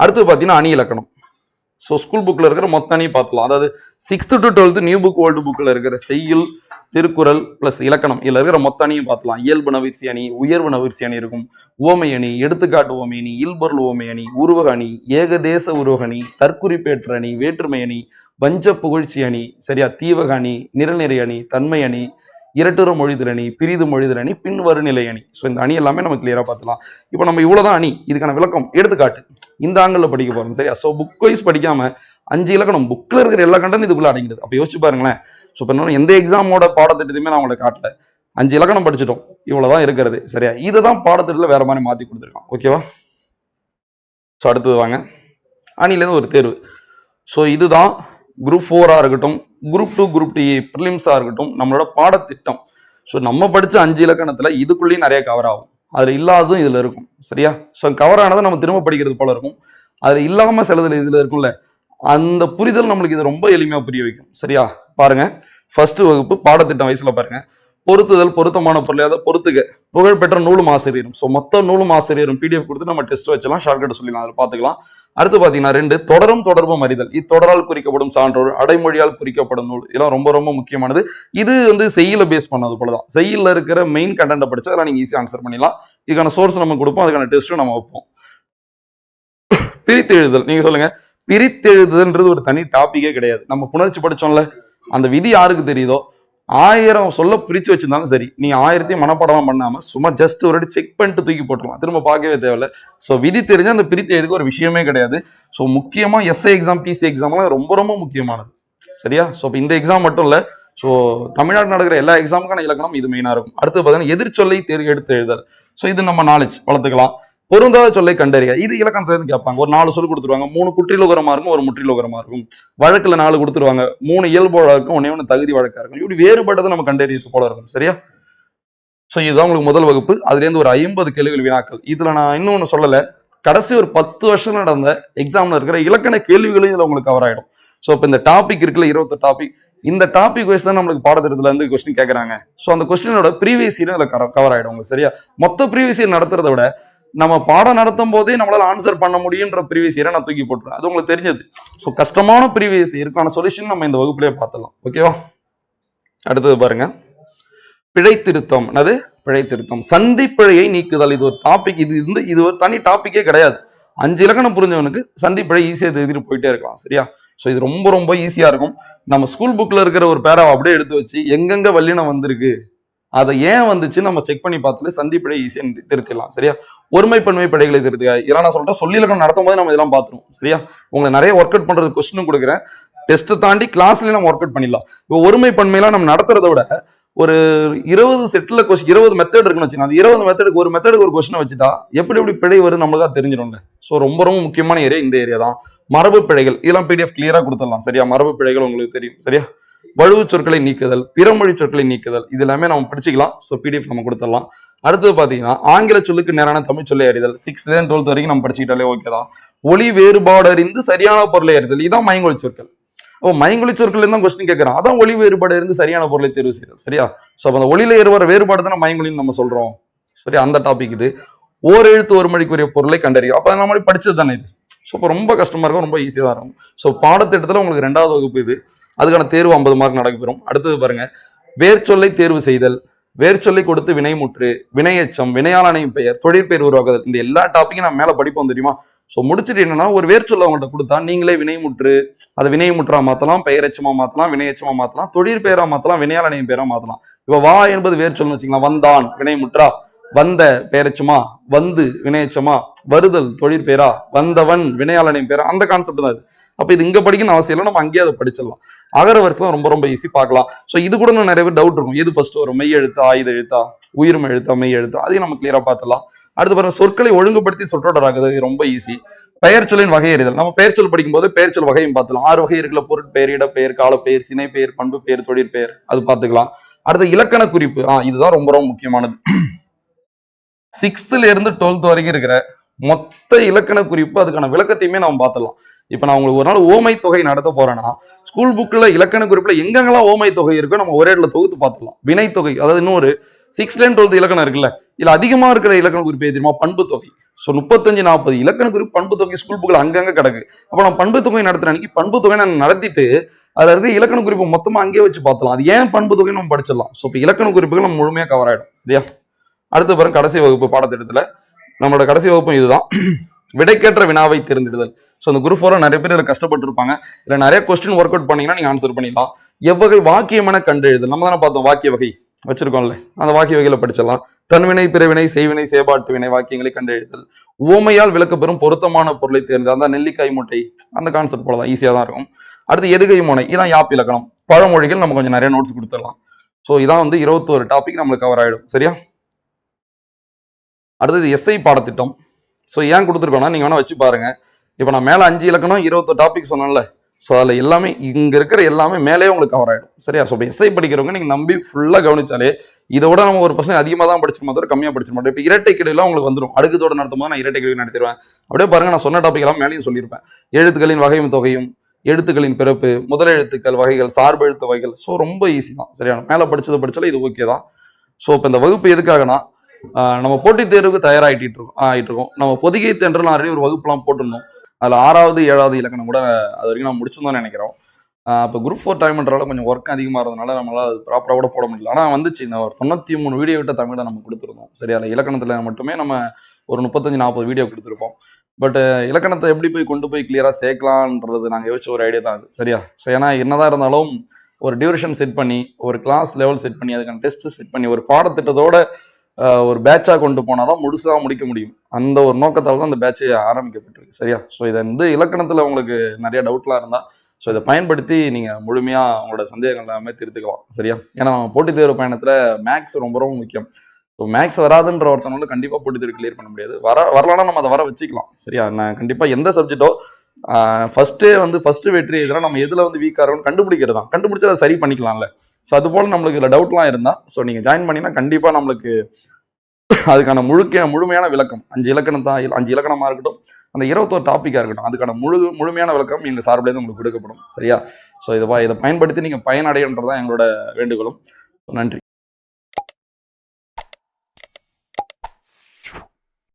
அடுத்து பார்த்தீங்கன்னா அணி இலக்கணம். ஸோ ஸ்கூல் புக்கில் இருக்கிற மொத்த அணி பார்த்துக்கலாம். அதாவது 6th to 12th new book old புக்கில் இருக்கிற செய்யுள், திருக்குறள் பிளஸ் இலக்கணம் இதில் இருக்கிற மொத்த அணியும் பார்த்துலாம். இயல்பு நவிர்ச்சி அணி, உயர்வு நவிர்ச்சி அணி இருக்கும், உவமை அணி, எடுத்துக்காட்டு உவமை அணி, இல்பொருள் உவமை அணி, உருவக அணி, ஏகதேச உருவக அணி, தற்குறிப்பேற்ற அணி, வேற்றுமை அணி, பஞ்ச புகழ்ச்சி அணி சரியா, தீவக அணி, நிரல்நிறை அணி, தன்மை அணி, இரட்டுற மொழிதல் அணி, பிரிது மொழிதல் அணி, பின்வருநிலை அணி. ஸோ இந்த அணி எல்லாமே நம்ம கிளியரா பார்த்துலாம். இப்போ நம்ம இவ்வளவுதான் அணி, இதுக்கான விளக்கம் எடுத்துக்காட்டு இந்த ஆங்கிள் படிக்க போறோம் சரியா. ஸோ புக் வைஸ் படிக்காம 5 இலக்கணம் புக்ல இருக்கிற எல்லா கண்டனும் இதுக்குள்ள அடங்கிடுது. அப்ப யோசிச்சு பாருங்களேன். ஸோ இப்போ எந்த எக்ஸாமோட பாடத்திட்டத்தையுமே நான் உங்களை காட்டல, 5 இலக்கணம் படிச்சிட்டோம், இவ்வளவுதான் இருக்கிறது சரியா. இதை தான் பாடத்திட்டத்துல வேற மாதிரி மாத்தி கொடுத்துருக்கோம் ஓகேவா. ஸோ அடுத்தது வாங்க, அணிலேருந்து ஒரு தேர்வு. ஸோ இதுதான் குரூப் 4 இருக்கட்டும், குரூப் 2 குரூப் டி ப்ரிலிம்ஸா இருக்கட்டும், நம்மளோட பாடத்திட்டம். ஸோ நம்ம படிச்ச 5 இலக்கணத்துல இதுக்குள்ளேயும் நிறைய கவர் ஆகும், அதுல இல்லாததும் இதுல இருக்கும் சரியா. ஸோ கவர் ஆனதை நம்ம திரும்ப படிக்கிறது போல இருக்கும், அதுல இல்லாம சிலதுல இதுல இருக்கும்ல, அந்த புரிதல் நம்மளுக்கு இது ரொம்ப எளிமையா புரிய வைக்கும் சரியா. பாருங்க, ஃபர்ஸ்ட் வகுப்பு பாடத்திட்டம் வயசுல பாருங்க, பொருத்துதல், பொருத்தமான பொருளாத பொறுத்துக, புகழ்பெற்ற நூலும் ஆசிரியரும். ஸோ மொத்த நூலும் ஆசிரியரும் பிடிஎஃப் கொடுத்து நம்ம டெஸ்ட் வச்சலாம், ஷார்ட்கட் சொல்லிடலாம், அதில் பார்த்துக்கலாம். அடுத்து பார்த்தீங்கன்னா 2 தொடரும் தொடர்பும் அறிதல். இத்தொடரால் குறிக்கப்படும் சான்றோர், அடைமொழியால் குறிக்கப்படும் நூல், இதெல்லாம் ரொம்ப ரொம்ப முக்கியமானது. இது வந்து செய்யல பேஸ் பண்ணது போலதான், செய்யல இருக்கிற மெயின் கண்டென்ட் படிச்சு அதெல்லாம் நீங்க ஈஸியா ஆன்சர் பண்ணிடலாம். இதுக்கான சோர்ஸ் நம்ம கொடுப்போம், அதுக்கான டெஸ்ட்டும் நம்ம வைப்போம். பிரித்து எழுதல், நீங்க சொல்லுங்க. பிரித்து எழுதுதல்ன்றது ஒரு தனி டாபிக்கே கிடையாது. நம்ம புணர்ச்சி படிச்சோம்ல, அந்த விதி யாருக்கு தெரியுதோ 1000 சொல்ல பிரிச்சு வச்சிருந்தாலும் சரி, நீங்க 1000 மனப்பாடம் பண்ணாம சும்மா ஜஸ்ட் ஒரு செக் பண்ணிட்டு தூக்கி போட்டுலாம், திரும்ப பார்க்கவே தேவையில்ல. ஸோ விதி தெரிஞ்ச அந்த பிரித்து எழுதுக்கு ஒரு விஷயமே கிடையாது. ஸோ முக்கியமா எஸ்ஐ எக்ஸாம், பிசி எக்ஸாம்லாம் ரொம்ப ரொம்ப முக்கியமானது சரியா. ஸோ இப்போ இந்த எக்ஸாம் மட்டும் இல்ல, ஸோ தமிழ்நாடு நடக்கிற எல்லா எக்ஸாமுக்கான இலக்கணம் இது மெயினா இருக்கும். அடுத்து பார்த்தீங்கன்னா எதிர்ச்சொல்லை எடுத்து எழுதல். ஸோ இது நம்ம நாலேஜ் வளர்த்துக்கலாம். பொருந்தாத சொல்லை கண்டறிய, இது இலக்கணத்துல கேட்பாங்க. ஒரு 4 சொல் கொடுத்துருவாங்க, 3 குற்றிலுகரமா இருக்கும், ஒரு முற்றிலுகரமா இருக்கும். வழக்குல 4 கொடுத்துருவாங்க, 3 இயல்பு வழக்கும், 1 தகுதி வழக்கா இருக்கும். இப்படி வேறுபட்டதை நம்ம கண்டறியது போல இருக்கும் சரியா. ஸோ இதுதான் உங்களுக்கு முதல் வகுப்பு. அதுல இருந்து ஒரு 50 கேள்விகள் வினாக்கள். இதுல நான் இன்னொன்னு சொல்லல, கடைசி ஒரு 10 வருஷம் நடந்த எக்ஸாம்ல இருக்கிற இலக்கண கேள்விகளும் இதுல உங்களுக்கு கவர் ஆயிடும். ஸோ இப்போ இந்த டாபிக் இருக்குல்ல, 28 டாபிக், இந்த டாபிக் வைஸ் தான் நம்மளுக்கு பாடத்திட்டத்துல இருந்து கொஸ்டின் கேட்கறாங்க. ஸோ அந்த கொஸ்டினோட ப்ரீவியஸ் இயர் இதுல கவர் ஆயிடும் உங்களுக்கு சரியா. மொத்த ப்ரீவியஸ் இயர் நடத்துறத விட நம்ம பாடம் நடத்தும் போதே நம்மளால ஆன்சர் பண்ண முடியுன்ற ப்ரீவியஸ் இயரை நான் தூக்கி போட்டுருவேன், அது உங்களுக்கு தெரிஞ்சது. ஸோ கஷ்டமான ப்ரீவியஸ் இயருக்கான சொல்யூஷன் நம்ம இந்த வகுப்புலேயே பார்த்துலாம் ஓகேவா. அடுத்தது பாருங்க, பிழை திருத்தம். அது பிழை திருத்தம், சந்தி பிழையை நீக்குதல். இது ஒரு டாபிக், இது ஒரு தனி டாபிக்கே கிடையாது. 5 இலக்கணம் புரிஞ்சவனுக்கு சந்தி பிழை ஈஸியா எழுதிட்டு போயிட்டே இருக்கலாம் சரியா. ஸோ இது ரொம்ப ரொம்ப ஈஸியா இருக்கும். நம்ம ஸ்கூல் புக்ல இருக்கிற ஒரு பேராவை அப்படியே எடுத்து வச்சு எங்கெங்க வல்லினம் வந்திருக்கு, அதை ஏன் வந்துச்சு நம்ம செக் பண்ணி பார்த்துட்டு சந்திப்பிழை ஈஸியா திருத்திடலாம் சரியா. ஒருமைப்பன்மை பிழைகளை திருத்துக, இதெல்லாம் நான் சொல்றேன், சொல்லிலக்கணம் நடத்தும் போது நம்ம இதெல்லாம் பார்த்துருவோம் சரியா. உங்களை நிறைய ஒர்க் அவுட் பண்றது கொஸ்டினும் கொடுக்குறேன், டெஸ்ட் தாண்டி கிளாஸ்லயே நம்ம ஒர்க் அவுட் பண்ணிடலாம். இப்போ ஒருமைப்பன்மையெல்லாம் நம்ம நடத்துறத விட ஒரு 20 செட்ல 20 மெத்தட் இருக்குன்னு வச்சுக்கோங்க, அந்த 20 மெத்தடுக்கு ஒரு மெத்தடுக்கு ஒரு கொஸ்டின் வச்சுட்டா எப்படி எப்படி பிழை வருது நம்மளுக்கா தெரிஞ்சிடும்ல. ஸோ ரொம்ப ரொம்ப முக்கியமான ஏரியா இந்த ஏரியா தான். மரபு பிழைகள், இதெல்லாம் பிடிஎஃப் கிளியரா கொடுத்துடலாம் சரியா. மரபு பிழைகள் உங்களுக்கு தெரியும் சரியா. வலுவு சொற்களை நீக்குதல், பிறமொழி சொற்களை நீக்குதல், இது எல்லாமே நம்ம படிச்சுக்கலாம். ஸோ பிடிஎஃப் நம்ம கொடுத்துடலாம். அடுத்தது பாத்தீங்கன்னா ஆங்கில சொல்லுக்கு நேரான தமிழ் சொல்லை அறிதல், 6th and 12th வரைக்கும் நம்ம படிச்சுக்கிட்டாலே ஓகே தான். ஒளி வேறுபாடு அறிந்து சரியான பொருளை அறிதல், இதான் மயங்கொழி சொற்கள். மயங்கொழி சொற்கள் தான் கொஸ்டின் கேட்கறான், அதான் ஒளி வேறுபாடு இருந்து சரியான பொருளை தேர்வு செய்தல் சரியா. ஸோ அப்போ அந்த ஒளியில ஏறுவர வேறுபாடு தானே மயங்கொலின்னு நம்ம சொல்றோம். சரி, அந்த டாபிக் இது. ஓர் எழுத்து ஒரு மொழிக்குரிய பொருளை கண்டறியும். அப்ப நம்ம மாதிரி படிச்சது தானே இது. ஸோ இப்போ ரொம்ப கஷ்டமா இருக்கும், ரொம்ப ஈஸியாக தான் இருக்கும். ஸோ பாடத்திட்டத்தில் உங்களுக்கு 2வது வகுப்பு இது. அதுக்கான தேர்வு 50 மார்க் நடைபெறும். அடுத்தது பாருங்க, வேர்ச்சொல்லை தேர்வு செய்தல், வேர்ச்சொல்லை கொடுத்து வினைமுற்று, வினையச்சம், வினையால் அணையும் பெயர், தொழிற்பெயர் உருவாக்குதல், இந்த எல்லா டாப்பிக்கும் நான் மேல படிப்போம் தெரியுமா. ஸோ முடிச்சுட்டு என்னன்னா, ஒரு வேர்ச்சொல்லை அவங்கள்ட்ட கொடுத்தா நீங்களே வினைமுற்று, அதை வினைமுற்றா மாத்தலாம், பெயரெச்சமா மாத்தலாம், வினையச்சமா மாத்தலாம், தொழிற்பெயரா மாத்தலாம், வினையால் அணையும் பெயரா மாத்தலாம். இப்ப வா என்பது வேர்ச்சொல்னு வச்சுக்கலாம். வந்தான் வினைமுற்றா, வந்த பெயரெச்சமா, வந்து வினையச்சமா, வருதல் தொழிற்பெயரா, வந்தவன் வினையால் அணையும் பெயரா, அந்த கான்செப்ட் தான் இது. அப்ப இது இங்க படிக்கணும் அவசியம் இல்லை, நம்ம அங்கேயே அதை படிச்சிடலாம். அகர வரிசைலாம் ரொம்ப ரொம்ப ஈஸி பார்க்கலாம். ஸோ இது கூட நிறைய பேர் டவுட் இருக்கும், எது ஃபர்ஸ்ட் வரும், மெய் எழுத்தா ஆயுத எழுத்தா, உயிர்மை எழுத்தா மெய் எழுத்தா, அதையும் நம்ம கிளியரா பார்த்துலாம். அடுத்து பாருங்க, சொற்களை ஒழுங்குபடுத்தி சொற்றொடராகுது, ரொம்ப ஈஸி. பெயர் சொல்லின் வகை அறிதல், நம்ம பெயர் சொல் படிக்கும் போது பெயர் சொல் வகையும் பார்த்துலாம். 6 வகை இருக்குல்ல, பொருட்பெயர், இடப்பெயர், காலப்பெயர், சினைப்பெயர், பண்பு பெயர், தொழிற்பெயர், அது பார்த்துக்கலாம். அடுத்து இலக்கண குறிப்பு, இதுதான் ரொம்ப ரொம்ப முக்கியமானது. 6th இருந்து 12th வரைக்கும் இருக்கிற மொத்த இலக்கண குறிப்பு, அதுக்கான விளக்கத்தையுமே நம்ம பார்த்துடலாம். இப்ப நான் உங்களுக்கு ஒரு நாள் ஓமை தொகை நடத்த போறேன்னா, ஸ்கூல் புக்ல இலக்கண குறிப்புல எங்கெங்கெல்லாம் ஓமை தொகை இருக்கோ நம்ம ஒரே இடத்துல தொகுத்து பார்த்துடலாம். வினை தொகை, அதாவது இன்னொரு 6th and 12th இலக்கணம் இருக்குல்ல, இதுல அதிகமா இருக்கிற இலக்கண குறிப்பு தெரியுமா, பண்பு தொகை. ஸோ 35-40 இலக்கண குறிப்பு பண்பு தொகை ஸ்கூல் புக்ல அங்கங்க கிடக்கு. அப்ப நான் பண்பு தொகை நடத்துற அன்னைக்கு பண்பு தொகை நான் நடத்திட்டு அதுல இருக்க இலக்கண குறிப்பு மொத்தமா அங்கேயே வச்சு பார்த்தலாம். அது ஏன் பண்பு தொகை நம்ம படிச்சிடலாம். ஸோ இப்போ இலக்கண குறிப்புகள் நம்ம முழுமையா கவர் ஆயிடும். சரியா, அடுத்து பாருங்க, கடைசி வகுப்பு பாடத்திட்டத்துல நம்மளோட கடைசி வகுப்பு இதுதான், விடைக்கேற்ற வினாவை தேர்ந்தெடுதல். ஸோ அந்த குரூப் 4 நிறைய பேர் கஷ்டப்பட்டு இருப்பாங்க. இல்லை நிறைய கொஸ்டின் ஒர்க் அவுட் பண்ணீங்கன்னா நீங்க ஆன்சர் பண்ணிடலாம். எவ்வகை வாக்கியமென கண்டெழுதல், நம்ம தானே பார்த்தோம் வாக்கிய வகை வச்சிருக்கோம்ல, அந்த வாக்கிய வகையில படிச்சிடலாம். தன்வினை, பிறவினை, செய்வினை, செயற்பாட்டு வினை வாக்கியங்களை கண்டெழுதல். உவமையால் விளக்கப்பெறும் பொருத்தமான பொருளை தேர்ந்தெடுத்தல், அந்த நெல்லிக்காய் மூட்டை, அந்த கான்செப்ட் போலதான், ஈஸியா தான் இருக்கும். அடுத்து எதுகை முனை, இதான் யாப் இலக்கணம். பழமொழிகள் நம்ம கொஞ்சம் நிறைய நோட்ஸ் கொடுத்துடலாம். ஸோ இதான் 21 டாபிக் நம்மளுக்கு கவர் ஆயிடும். சரியா, அடுத்தது எஸ்ஐ பாடத்திட்டம். ஸோ ஏன் கொடுத்துருக்கோம்னா, நீங்க வேணா வச்சு பாருங்க. இப்போ நான் மேல 5 இலக்கணம் 21 டாபிக் சொன்னேன்ல, ஸோ அதில் எல்லாமே இங்க இருக்கிற எல்லாமே மேலே உங்களுக்கு கவர் ஆயிடும். சரியா, ஸோ இப்போ எஸ்ஐ படிக்கிறவங்க நீங்க நம்பி ஃபுல்லா கவனிச்சாலே, இதை விட நம்ம ஒரு பர்சன்ட் அதிகமாக தான் படிச்சிருமா, தவிர கம்மியாக படிச்சிட மாட்டோம். இப்போ இரட்டை கிளையெல்லாம் உங்களுக்கு வந்துடும். அடுக்குத்தோட நடத்தும் போது நான் இரட்டை கிளை நடத்திடுவேன். அப்படியே பாருங்க, நான் சொன்ன டாபிக் எல்லாம் மேலேயும் சொல்லியிருப்பேன். எழுத்துக்களின் வகையும் தொகையும், எழுத்துக்களின் பிறப்பு, முதல் எழுத்துக்கள் வகைகள், சார்பு எழுத்து வகைகள். ஸோ ரொம்ப ஈஸி தான். சரியா, மேலே படிச்சாலும் இது ஓகே தான். ஸோ இப்போ இந்த வகுப்பு எதுக்காகனா, நம்ம போட்டித் தேர்வுக்கு தயாராகிட்டு இருக்கோம். நம்ம பொதிகை தென்றல் ஆல்ரெடி ஒரு வகுப்புலாம் போட்டிருந்தோம். அதில் 6வது 7வது இலக்கணம் கூட அது வரைக்கும் நான் முடிச்சிருந்தோம்னு நினைக்கிறோம். இப்போ குரூப் 4 டைம்ன்றால கொஞ்சம் ஒர்க் அதிகமாக இருந்ததுனால நம்மளால அது ப்ராப்பராக கூட போட முடியல. ஆனால் வந்துச்சு, இந்த ஒரு 93 வீடியோ விட்ட தமிழை நம்ம கொடுத்துருந்தோம். சரியா, இலக்கணத்தில் மட்டுமே நம்ம ஒரு 35-40 வீடியோ கொடுத்துருப்போம். பட் இலக்கணத்தை எப்படி கொண்டு போய் கிளியராக சேர்க்கலான்றது நாங்கள் யோசிச்ச ஒரு ஐடியா தான் அது. சரியா, ஸோ ஏன்னா என்னதான் இருந்தாலும் ஒரு டியூரேஷன் செட் பண்ணி, ஒரு கிளாஸ் லெவல் செட் பண்ணி, அதுக்கான டெஸ்ட் செட் பண்ணி, ஒரு பாடத்திட்டத்தோட ஒரு பேட்சா கொண்டு போனாதான் முழுசா முடிக்க முடியும். அந்த ஒரு நோக்கத்தால் தான் அந்த பேட்சை ஆரம்பிக்கப்பட்டிருக்கு. சரியா, ஸோ இதை இலக்கணத்துல உங்களுக்கு நிறைய டவுட்லாம் இருந்தா, ஸோ இதை பயன்படுத்தி நீங்க முழுமையா உங்களோட சந்தேகங்கள் எல்லாமே தீர்த்துக்கலாம். சரியா, ஏன்னா நம்ம போட்டித் தேர்வு பயணத்துல மேக்ஸ் ரொம்ப ரொம்ப முக்கியம். ஸோ மேக்ஸ் வராதுன்ற ஒருத்தனால கண்டிப்பா போட்டித் தேர்வு கிளியர் பண்ண முடியாது. வரலாம்னா நம்ம அதை வர வச்சுக்கலாம். சரியா, நான் கண்டிப்பா எந்த சப்ஜெக்டோ ஃபர்ஸ்ட் வெற்றி இதெல்லாம் நம்ம எதுல வீக்கா இருக்கும்னு கண்டுபிடிக்கிறது தான். கண்டுபிடிச்சா அதை சரி பண்ணிக்கலாம்ல. ஸோ அது போல நம்மளுக்கு இதில் டவுட்லாம் இருந்தா, ஸோ நீங்க ஜாயின் பண்ணீங்கன்னா கண்டிப்பா நம்மளுக்கு அதுக்கான முழுமையான விளக்கம் 5 இலக்கணமா இருக்கட்டும், அந்த 21 டாபிக்கா இருக்கட்டும், அதுக்கான முழுமையான விளக்கம் எங்க சார்பிலேருந்து உங்களுக்கு கொடுக்கப்படும். சரியா, ஸோ இதை பயன்படுத்தி நீங்க பயனடையன்றதான் எங்களோட வேண்டுகோளும். நன்றி.